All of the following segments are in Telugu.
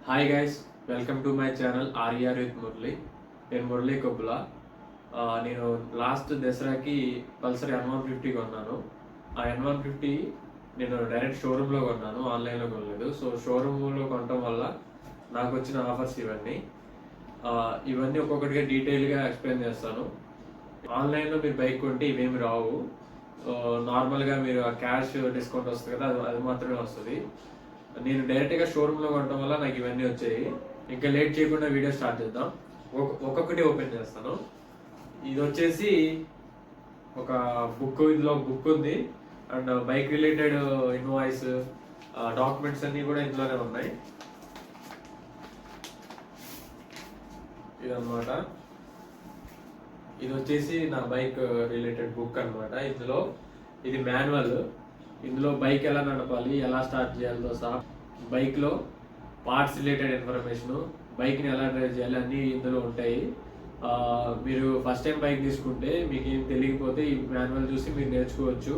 Hi guys, welcome to my channel RR with Murali. నేను మురళి కొప్పుల. నేను లాస్ట్ దసరాకి పల్సర్ N150 కొన్నాను. ఆ N150 నేను డైరెక్ట్ షోరూంలో కొన్నాను, ఆన్లైన్లో కొనలేదు. సో షోరూంలో కొనడం వల్ల నాకు వచ్చిన ఆఫర్స్ ఇవన్నీ ఒక్కొక్కటిగా డీటెయిల్గా ఎక్స్ప్లెయిన్ చేస్తాను. ఆన్లైన్లో మీరు బైక్ కొంటే ఇవేమి రావు. నార్మల్గా మీరు క్యాష్ డిస్కౌంట్ వస్తుంది కదా, అది మాత్రమే వస్తుంది. నేను డైరెక్ట్గా షోరూంలో కొనడం వల్ల నాకు ఇవన్నీ వచ్చాయి. ఇంకా లేట్ చేయకుండా వీడియో స్టార్ట్ చేద్దాం. ఒక్కొక్కటి ఓపెన్ చేస్తాను. ఇది వచ్చేసి ఒక బుక్, ఇందులో బుక్ ఉంది and bike related invoice, documents అన్నీ కూడా ఇందులోనే ఉన్నాయి. ఇదన్నమాట. ఇది వచ్చేసి నా బైక్ రిలేటెడ్ బుక్ అనమాట. ఇది మాన్యువల్. ఇందులో బైక్ ఎలా నడపాలి, ఎలా స్టార్ట్ చేయాలో సహా, బైక్లో పార్ట్స్ రిలేటెడ్ ఇన్ఫర్మేషన్, బైక్ని ఎలా డ్రైవ్ చేయాలి అన్నీ ఇందులో ఉంటాయి. మీరు ఫస్ట్ టైం బైక్ తీసుకుంటే మీకు ఏం తెలియకపోతే ఈ మాన్యువల్ చూసి మీరు నేర్చుకోవచ్చు.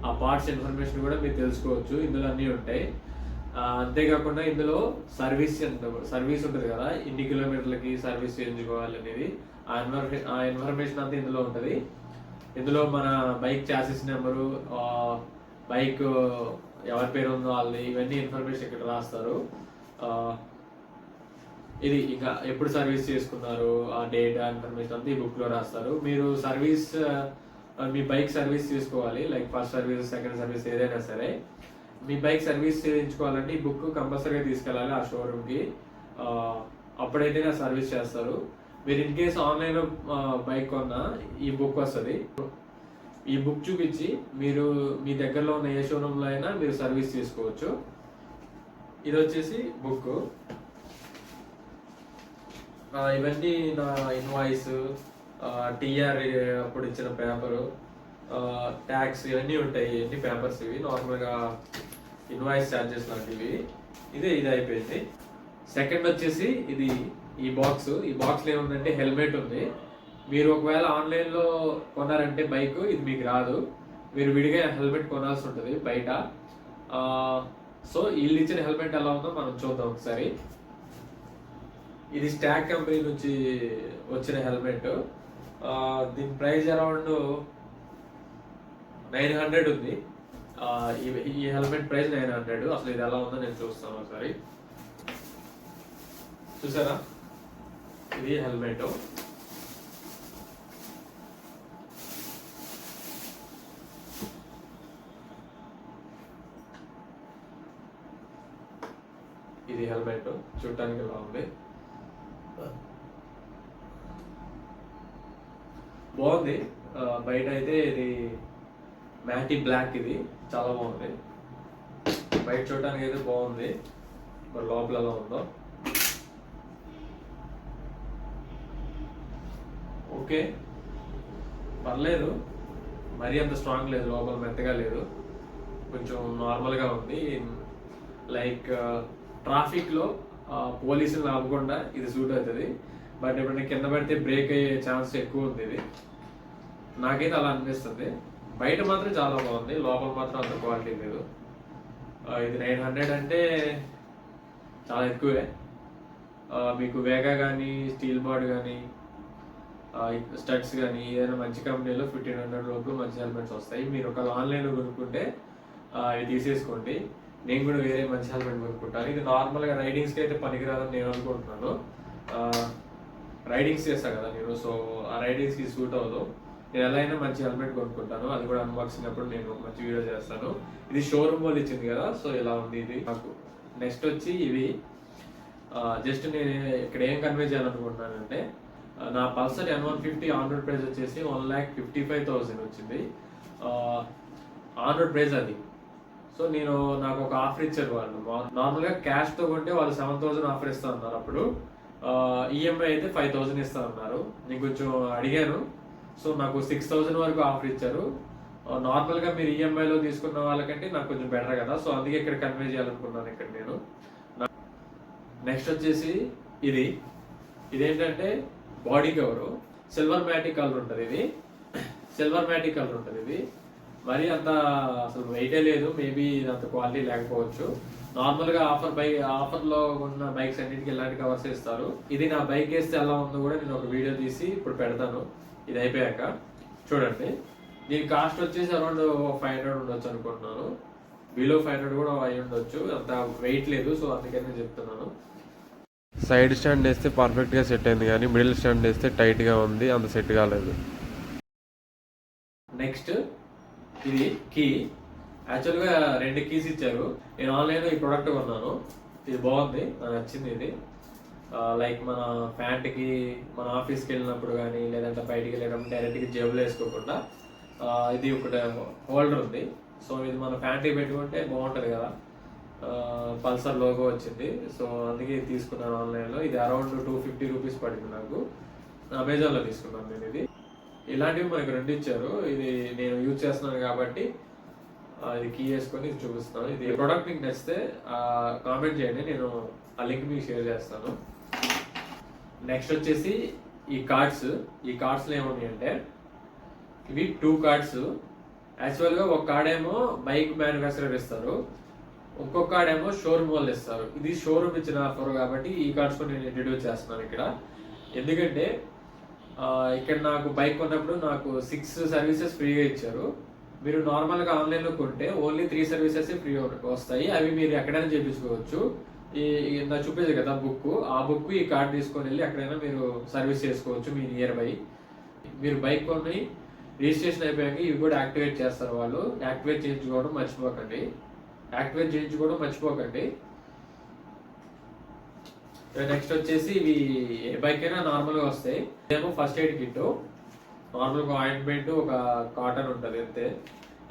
ఆ పార్ట్స్ ఇన్ఫర్మేషన్ కూడా మీరు తెలుసుకోవచ్చు. ఇందులో అన్నీ ఉంటాయి. అంతేకాకుండా ఇందులో సర్వీస్ ఉంటుంది కదా, ఇన్ని కిలోమీటర్లకి సర్వీస్ చేయించుకోవాలి అనేది, ఆ ఇన్ఫర్మేషన్ అంతా ఇందులో ఉంటుంది. ఇందులో మన బైక్ చాసిస్ నెంబరు, బైక్ ఎవరి పేరు ఉందో వాళ్ళది, ఇవన్నీ ఇన్ఫర్మేషన్ ఇక్కడ రాస్తారు. ఇది ఇంకా ఎప్పుడు సర్వీస్ చేసుకున్నారు, ఆ డేట్, ఇన్ఫర్మేషన్ అంతా ఈ బుక్లో రాస్తారు. మీరు మీ బైక్ సర్వీస్ చేసుకోవాలి, like first service, second service, ఏదైనా సరే మీ బైక్ సర్వీస్ చేయించుకోవాలంటే ఈ బుక్ కంపల్సరీగా తీసుకెళ్ళాలి ఆ షోరూమ్కి. అప్పుడైతే నా సర్వీస్ చేస్తారు. మీరు ఇన్ కేసు ఆన్లైన్లో బైక్ కొన్నా ఈ బుక్ వస్తుంది. ఈ బుక్ చూపించి మీరు మీ దగ్గరలో ఉన్న ఏ షోరూంలో అయినా మీరు సర్వీస్ చేసుకోవచ్చు. ఇది వచ్చేసి బుక్. ఇవన్నీ నా ఇన్వాయిస్, టీఆర్ అప్పుడు ఇచ్చిన పేపరు, ట్యాక్స్, ఇవన్నీ ఉంటాయి. ఇవన్నీ పేపర్స్. ఇవి నార్మల్గా ఇన్వాయిస్ ఛార్జెస్ లాంటివి. ఇది అయిపోయింది. సెకండ్ వచ్చేసి ఈ బాక్స్లో ఏముందంటే హెల్మెట్ ఉంది. మీరు ఒకవేళ ఆన్లైన్లో కొన్నారంటే బైక్, ఇది మీకు రాదు. మీరు విడిగా హెల్మెట్ కొనాల్సి ఉంటుంది బయట. సో వీళ్ళు ఇచ్చిన హెల్మెట్ ఎలా ఉందో మనం చూద్దాం ఒకసారి. ఇది స్టాక్ కంపెనీ నుంచి వచ్చిన హెల్మెట్. దీని ప్రైస్ అరౌండ్ 900 ఉంది. ఈ హెల్మెట్ ప్రైస్ 900. అసలు ఇది ఎలా ఉందో నేను చూస్తాను ఒకసారి. చూసారా, ఇది హెల్మెట్. ఇది హెల్మెట్ చూడటానికి ఎలా ఉంది, బాగుంది. బయట అయితే ఇది మ్యాటీ బ్లాక్, ఇది చాలా బాగుంది. బయట చూడటానికి అయితే బాగుంది, మరి లోపల ఎలా ఉందో. ఓకే, పర్లేదు, మరీ అంత స్ట్రాంగ్ లేదు, లోపల మెత్తగా లేదు, కొంచెం నార్మల్గా ఉంది. లైక్ ట్రాఫిక్లో పోలీసులు ఆపకుండా ఇది సూట్ అవుతుంది. బట్ ఎప్పుడైనా కింద పడితే బ్రేక్ అయ్యే ఛాన్స్ ఎక్కువ ఉంది. ఇది నాకైతే అలా అనిపిస్తుంది. బయట మాత్రం చాలా బాగుంది, లోపల మాత్రం అంత క్వాలిటీ లేదు. ఇది 900 అంటే చాలా ఎక్కువే. మీకు వేగా కానీ, స్టీల్ బార్డ్ కానీ, స్టడ్స్ కానీ ఏదైనా మంచి కంపెనీలో 1500 లోపు మంచి హెల్మెట్స్ వస్తాయి. మీరు ఒకవేళ ఆన్లైన్లో కొనుక్కుంటే ఇవి తీసేసుకోండి. నేను కూడా వేరే మంచి హెల్మెట్ కొనుక్కుంటాను. ఇది నార్మల్గా రైడింగ్స్కి అయితే పనికిరాదని నేను అనుకుంటున్నాను. రైడింగ్స్ చేస్తాను కదా నేను, సో ఆ రైడింగ్స్కి సూట్ అవ్వదు. నేను ఎలా అయినా మంచి హెల్మెట్ కొనుక్కుంటాను. అది కూడా అన్బాక్సింగ్ అప్పుడు నేను మంచి వీడియో చేస్తాను. ఇది షోరూమ్ వాళ్ళు ఇచ్చింది కదా, సో ఇలా ఉంది ఇది నాకు. నెక్స్ట్ వచ్చి ఇవి జస్ట్ నేను ఇక్కడ ఏం కన్వే చేయాలనుకుంటున్నానంటే, నా Pulsar N150 on road price వచ్చేసి 1,55,000 వచ్చింది. ఆన్ రోడ్ ప్రైస్ అది. సో నాకు ఒక ఆఫర్ ఇచ్చారు వాళ్ళు. నార్మల్గా క్యాష్తో కొంటే వాళ్ళు 7,000 ఆఫర్ ఇస్తా ఉన్నారు. అప్పుడు ఈఎంఐ అయితే 5,000 ఇస్తా ఉన్నారు. నేను కొంచెం అడిగాను, సో నాకు 6,000 వరకు ఆఫర్ ఇచ్చారు. నార్మల్గా మీరు ఈఎంఐలో తీసుకున్న వాళ్ళకంటే నాకు కొంచెం బెటర్ కదా, సో అందుకే ఇక్కడ కన్వే చేయాలనుకున్నాను ఇక్కడ నేను. నెక్స్ట్ వచ్చేసి ఇదేంటంటే బాడీ కవరు, సిల్వర్ మ్యాటిక్ కలర్ ఉంటుంది. మరి అంత అసలు వెయిటే లేదు, మేబీ అంత క్వాలిటీ లేకపోవచ్చు. నార్మల్గా ఆఫర్లో ఉన్న బైక్స్ అన్నిటికీ ఇలాంటి కవర్స్ ఇస్తారు. ఇది నా బైక్ వేస్తే ఎలా ఉందో కూడా నేను ఒక వీడియో తీసి ఇప్పుడు పెడతాను. ఇది అయిపోయాక చూడండి. దీని కాస్ట్ వచ్చేసి అరౌండ్ 500 ఉండొచ్చు అనుకుంటున్నాను. బిలో 500 కూడా అయి ఉండొచ్చు. అంత వెయిట్ లేదు, సో అందుకని నేను చెప్తున్నాను. సైడ్ స్టాండ్ వేస్తే పర్ఫెక్ట్గా సెట్ అయింది, కానీ మిడిల్ స్టాండ్ వేస్తే టైట్గా ఉంది, అంత సెట్ కాలేదు. నెక్స్ట్ ఇది కీ. యాక్చువల్గా 2 కీస్ ఇచ్చారు. నేను ఆన్లైన్లో ఈ ప్రోడక్ట్ కొన్నాను. ఇది బాగుంది, నాకు నచ్చింది. ఇది లైక్ మన ప్యాంట్కి, మన ఆఫీస్కి వెళ్ళినప్పుడు కానీ లేదంటే బయటికి వెళ్ళినప్పుడు డైరెక్ట్గా జేబులో వేసుకోకుండా ఇది ఒకటి హోల్డర్ ఉంది. సో ఇది మన ప్యాంట్కి పెట్టుకుంటే బాగుంటుంది కదా. పల్సర్ లోగో వచ్చింది, సో అందుకే తీసుకున్నాను ఆన్లైన్లో. ఇది అరౌండ్ 250 రూపీస్ పడింది నాకు. అమెజాన్లో తీసుకున్నాను నేను. ఇది ఇలాంటివి మనకు 2 ఇచ్చారు. ఇది నేను యూజ్ చేస్తున్నాను కాబట్టి ఇది కీ వేసుకొని చూపిస్తాను. ఇది ప్రోడక్ట్ మీకు నచ్చితే కామెంట్ చేయండి, నేను ఆ లింక్ మీకు షేర్ చేస్తాను. నెక్స్ట్ వచ్చేసి ఈ కార్డ్స్లో ఏమున్నాయి అంటే ఇవి 2 కార్డ్స్. యాక్చువల్గా ఒక కార్డ్ ఏమో బైక్ మ్యానుఫ్యాక్చరర్ ఇస్తారు, ఇంకొక కార్డ్ ఏమో షోరూమ్ వాళ్ళు ఇస్తారు. ఇది షోరూమ్ ఇచ్చిన ఆఫర్ కాబట్టి ఈ కార్డ్స్ నేను ఇంట్రడ్యూస్ చేస్తున్నాను ఇక్కడ. ఎందుకంటే ఇక్కడ నాకు బైక్ కొన్నప్పుడు నాకు 6 సర్వీసెస్ ఫ్రీగా ఇచ్చారు. మీరు నార్మల్గా ఆన్లైన్లో కొంటే ఓన్లీ 3 సర్వీసెస్ ఫ్రీ వస్తాయి. అవి మీరు ఎక్కడైనా చేయించుకోవచ్చు. నా చూపేది కదా బుక్, ఆ బుక్ ఈ కార్డ్ తీసుకొని వెళ్ళి ఎక్కడైనా మీరు సర్వీస్ చేసుకోవచ్చు మీ నియర్ బై. మీరు బైక్ కొని రిజిస్ట్రేషన్ అయిపోయాక ఇవి కూడా యాక్టివేట్ చేస్తారు వాళ్ళు. యాక్టివేట్ చేయించుకోవడం మర్చిపోకండి. నెక్స్ట్ వచ్చేసి ఇవి ఏ బైక్ అయినా నార్మల్గా వస్తాయి. ఇదేమో ఫస్ట్ ఎయిడ్ కిట్, నార్మల్గా ఆయింట్మెంట్, ఒక కాటన్ ఉంటుంది అంతే.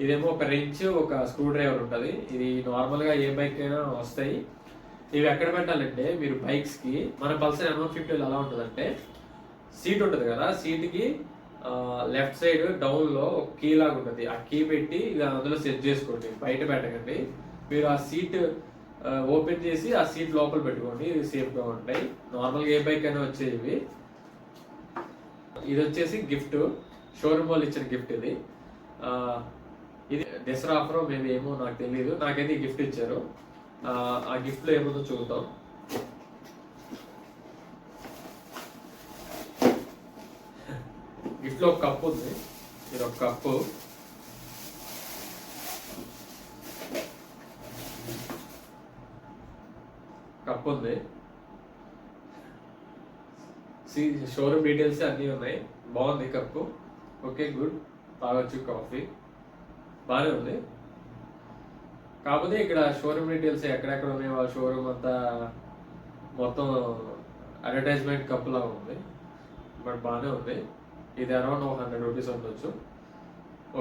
ఇదేమో ఒక రించ్, ఒక స్క్రూ డ్రైవర్ ఉంటుంది. ఇది నార్మల్గా ఏ బైక్ అయినా వస్తాయి. ఇవి ఎక్కడ పెట్టాలంటే మీరు బైక్స్కి, మన పల్సర్ M150 ఎలా ఉంటుందంటే సీట్ ఉంటుంది కదా, సీట్కి లెఫ్ట్ సైడ్ డౌన్లో ఒక కీ లాగా ఉంటుంది. ఆ కీ పెట్టి అందులో సెట్ చేసుకోండి, బయట పెట్టకండి. మీరు ఆ సీట్ ఓపెన్ చేసి ఆ సీట్ లోపల పెట్టుకోండి, ఇవి సేఫ్గా ఉంటాయి. నార్మల్గా ఏ బైక్ అయినా వచ్చేవి. ఇది వచ్చేసి గిఫ్ట్, షోరూమ్ వాళ్ళు ఇచ్చిన గిఫ్ట్. ఇది దసరా ఆఫర్ మేబీ ఏమో నాకు తెలియదు, నాకైతే ఈ గిఫ్ట్ ఇచ్చారు. ఆ గిఫ్ట్లో ఏముందో చూద్దాం. గిఫ్ట్లో ఒక కప్పు ఉంది. ఇది ఒక కప్పు. ఉంది. షోరూమ్ డీటెయిల్స్ అన్నీ ఉన్నాయి. బాగుంది కప్పు. Okay, good. తాగొచ్చు కాఫీ, బాగానే ఉంది. కాకపోతే ఇక్కడ షోరూమ్ డీటెయిల్స్ ఎక్కడెక్కడ ఉన్నాయి, వాళ్ళ షోరూమ్ అంతా మొత్తం అడ్వర్టైజ్మెంట్ కప్పులా ఉంది, బట్ బాగానే ఉంది. ఇది అరౌండ్ 100 రూపీస్ ఉండొచ్చు.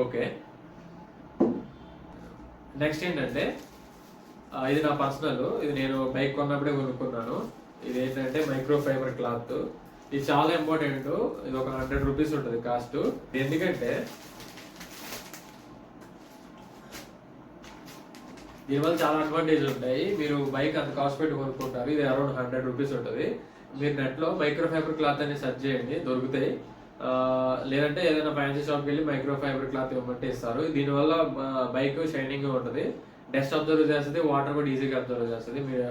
ఓకే, నెక్స్ట్ ఏంటంటే ఇది నా పర్సనల్. ఇది నేను బైక్ కొన్నప్పుడే కొనుక్కున్నాను. ఇది ఏంటంటే మైక్రో ఫైబర్ క్లాత్. ఇది చాలా ఇంపార్టెంట్. ఇది ఒక 100 రూపీస్ ఉంటుంది కాస్ట్. ఎందుకంటే దీనివల్ల చాలా అడ్వాంటేజ్ ఉంటాయి. మీరు బైక్ అంత కాస్ట్ పెట్టి కొనుక్కుంటారు. ఇది అరౌండ్ 100 రూపీస్ ఉంటుంది. మీరు నెట్లో మైక్రో ఫైబర్ క్లాత్ అని సెర్చ్ చేయండి, దొరుకుతాయి. లేదంటే ఏదైనా ఫ్యాన్సీ షాప్కి వెళ్ళి మైక్రో ఫైబర్ క్లాత్ ఇవ్వమంటే ఇస్తారు. దీనివల్ల బైక్ షైనింగ్ ఉంటుంది, డస్ట్ అబ్జర్వ్ చేస్తుంది, వాటర్ కూడా ఈజీగా అబ్జర్వ్ చేస్తుంది. మీరు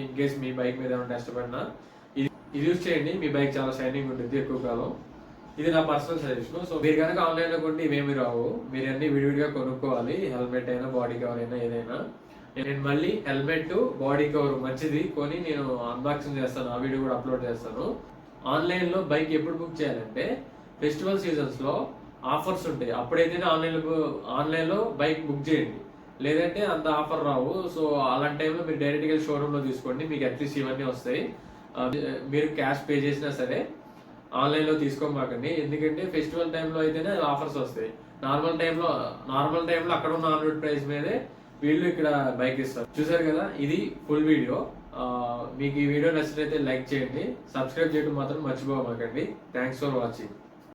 ఇన్ కేస్ మీ బైక్ మీద ఏమైనా డస్ట్ పడినా ఇది యూజ్ చేయండి, మీ బైక్ చాలా షైనింగ్ ఉంటుంది ఎక్కువ కాలం. ఇది నా పర్సనల్ సజెషన్. సో మీరు కనుక ఆన్లైన్లో కొంటే ఇవేమి రావు, మీరు అన్ని విడివిడిగా కొనుక్కోవాలి. హెల్మెట్ అయినా, బాడీ కవర్ అయినా, ఏదైనా. నేను మళ్ళీ హెల్మెట్, బాడీ కవర్ మంచిది కొని నేను అన్బాక్సింగ్ చేస్తాను, ఆ వీడియో కూడా అప్లోడ్ చేస్తాను. ఆన్లైన్లో బైక్ ఎప్పుడు బుక్ చేయాలంటే ఫెస్టివల్ సీజన్స్లో ఆఫర్స్ ఉంటాయి, అప్పుడైతేనే ఆన్లైన్లో బైక్ బుక్ చేయండి. లేదంటే అంత ఆఫర్ రావు. సో అలాంటి టైంలో మీరు డైరెక్ట్గా షోరూంలో తీసుకోండి, మీకు అట్లీస్ట్ ఇవన్నీ వస్తాయి. మీరు క్యాష్ పే చేసినా సరే ఆన్లైన్లో తీసుకోమాకండి. ఎందుకంటే ఫెస్టివల్ టైంలో అయితేనే ఆఫర్స్ వస్తాయి. నార్మల్ టైంలో అక్కడ ఉన్న ఆన్ రోడ్ ప్రైస్ మీదే వీళ్ళు ఇక్కడ బైక్ ఇస్తారు. చూసారు కదా, ఇది ఫుల్ వీడియో. మీకు ఈ వీడియో నచ్చినట్లయితే లైక్ చేయండి, సబ్స్క్రైబ్ చేయడం మాత్రం మర్చిపోమాకండి. Thanks for watching.